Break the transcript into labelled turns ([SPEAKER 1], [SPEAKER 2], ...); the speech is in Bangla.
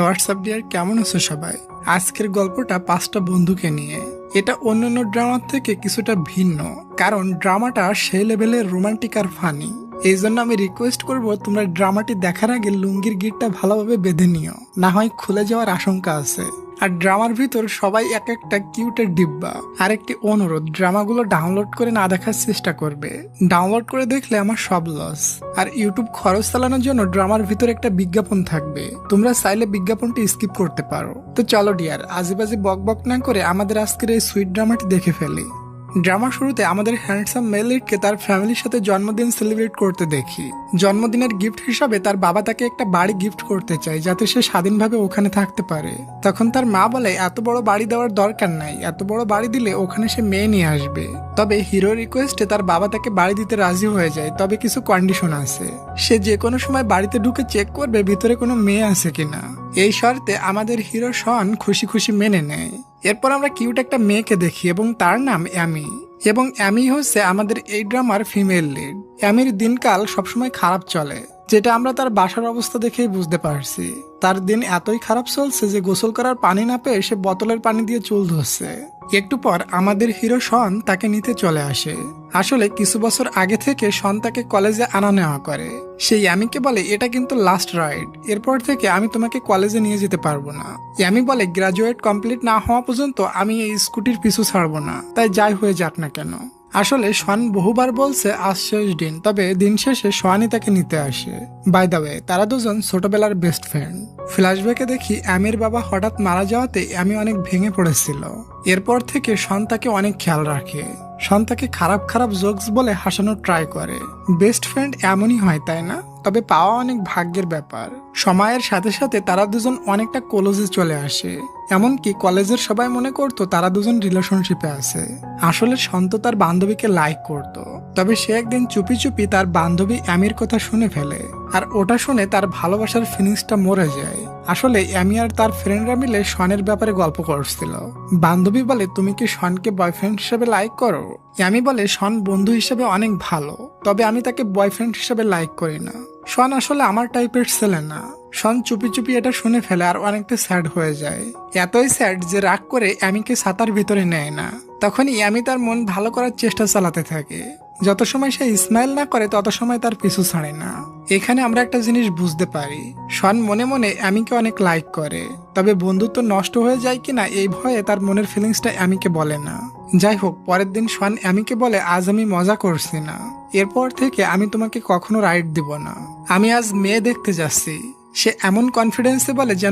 [SPEAKER 1] হোয়াটসঅ্যাপ ডিয়ার, কেমন আছো সবাই? আজকের গল্পটা 5টা বন্ধুকে নিয়ে। এটা অন্যান্য ড্রামার থেকে কিছুটা ভিন্ন, কারণ ড্রামাটা সেই লেভেলের রোমান্টিক আর ফানি। এই জন্য আমি রিকোয়েস্ট করব, তোমরা ড্রামাটি দেখার আগে লুঙ্গির গিটটা ভালোভাবে বেঁধে নিও, না হয় খুলে যাওয়ার আশঙ্কা আছে। আর ড্রামার ভিতর সবাই এক একটা কিউটের ডিব্বা। আর একটি অনুরোধ, ড্রামাগুলো ডাউনলোড করে না দেখার চেষ্টা করবে। ডাউনলোড করে দেখলে আমার সব লস। আর ইউটিউব খরচ চালানোর জন্য ড্রামার ভিতর একটা বিজ্ঞাপন থাকবে, তোমরা চাইলে বিজ্ঞাপনটি স্কিপ করতে পারো। তো চলো ডিয়ার, আজেবাজে বক বক না করে আমাদের আজকের এই সুইট ড্রামাটি দেখে ফেলি। ড্রামার শুরুতে আমাদের হ্যান্ডসাম মেল লিডকে তার ফ্যামিলির সাথে জন্মদিন সেলিব্রেট করতে দেখি। জন্মদিনের গিফট হিসাবে তার বাবা তাকে একটা বাড়ি গিফট করতে চায়, যাতে সে স্বাধীনভাবে ওখানে থাকতে পারে। তখন তার মা বলে, এত বড় বাড়ি দেওয়ার দরকার নাই, এত বড় বাড়ি দিলে ওখানে সে মেয়ে নিয়ে আসবে। তবে হিরো রিকোয়েস্টে তার বাবা তাকে বাড়ি দিতে রাজি হয়ে যায়, তবে কিছু কন্ডিশন আছে। সে যে কোনো সময় বাড়িতে ঢুকে চেক করবে ভিতরে কোনো মেয়ে আছে কিনা। এই শর্তে আমাদের হিরো শন খুশি খুশি মেনে নেয়। এরপর আমরা কিউট একটা মেয়েকে দেখি এবং তার নাম অ্যামি। এবং অ্যামি হচ্ছে আমাদের এই ড্রামার ফিমেল লিড। অ্যামির দিনকাল সবসময় খারাপ চলে, যেটা আমরা তার বাসার অবস্থা দেখেই বুঝতে পারছি। তার দিন এতই খারাপ চলছে যে গোসল করার পানি না পেয়ে সে বোতলের পানি দিয়ে চুল ধুচ্ছে। একটু পর আমাদের হিরো শন তাকে নিতে চলে আসে। আসলে কিছু বছর আগে থেকে শন তাকে কলেজে আনা নেওয়া করে। সেই অ্যামিকে বলে, এটা কিন্তু লাস্ট রাইড, এরপর থেকে আমি তোমাকে কলেজে নিয়ে যেতে পারবো না। অ্যামি বলে, গ্রাজুয়েট কমপ্লিট না হওয়া পর্যন্ত আমি এই স্কুটির পিছু ছাড়বো না, তাই যাই হয়ে যাক না কেন। আসলে শন বহুবার বলছে আজ শেষ দিন, তবে দিন শেষে শোয়ানি তাকে নিতে আসে। বাই দ্য ওয়ে, তারা দুজন ছোটবেলার বেস্ট ফ্রেন্ড। ফ্ল্যাশব্যাকে দেখি অ্যামির বাবা হঠাৎ মারা যাওয়াতে অ্যামি অনেক ভেঙে পড়েছিল। এরপর থেকে শন তাকে অনেক খেয়াল রাখে। শন তাকে খারাপ খারাপ জোকস বলে হাসানোর ট্রাই করে। বেস্ট ফ্রেন্ড এমনই হয়, তাই না? তবে পাওয়া অনেক ভাগ্যের ব্যাপার। সময়ের সাথে সাথে তারা দুজন অনেকটা ক্লোজে চলে আসে। এমনকি কলেজের সবাই মনে করতো তারা দুজন রিলেশনশিপে আছে। আসলে সন্ত তার বান্ধবীকে লাইক করত, তবে সে একদিন চুপি চুপি তার বান্ধবী অ্যামির কথা শুনে ফেলে। আর ওটা শুনে তার ভালোবাসার ফিলিংসটা মরে যায়। আসলে অ্যামি আর তার ফ্রেন্ডরা মিলে শনের ব্যাপারে গল্প করছিল। বান্ধবী বলে, তুমি কি শনকে বয়ফ্রেন্ড হিসেবে লাইক করো? অ্যামি বলে, শন বন্ধু হিসেবে অনেক ভালো, তবে আমি তাকে বয়ফ্রেন্ড হিসেবে লাইক করি না। শন আসলে আমার টাইপের ছেলে না। শন চুপি চুপি এটা শুনে ফেলে আর অনেকটা স্যাড হয়ে যায়। এতই স্যাড যে রাগ করে অ্যামিকে ছাতার ভিতরে নেয় না। তখনই অ্যামি তার মন ভালো করার চেষ্টা চালাতে থাকে। যত সময় সে স্মাইল না করে তত সময় তার পিছু ছাড়ে না। এখানে আমরা একটা জিনিস বুঝতে পারি, শন মনে মনে অ্যামিকে অনেক লাইক করে, তবে বন্ধুত্ব নষ্ট হয়ে যায় কিনা এই ভয়ে তার মনের ফিলিংসটা অ্যামিকে বলে না। যাই হোক, পরের দিন শন অ্যামিকে বলে, আজ আমি মজা করছি না, এরপর থেকে আমি তোমাকে কখনো রাইড দিব না, আমি আজ মেয়ে দেখতে যাচ্ছি। সে এমন কনফিডেন্সে বলে যেন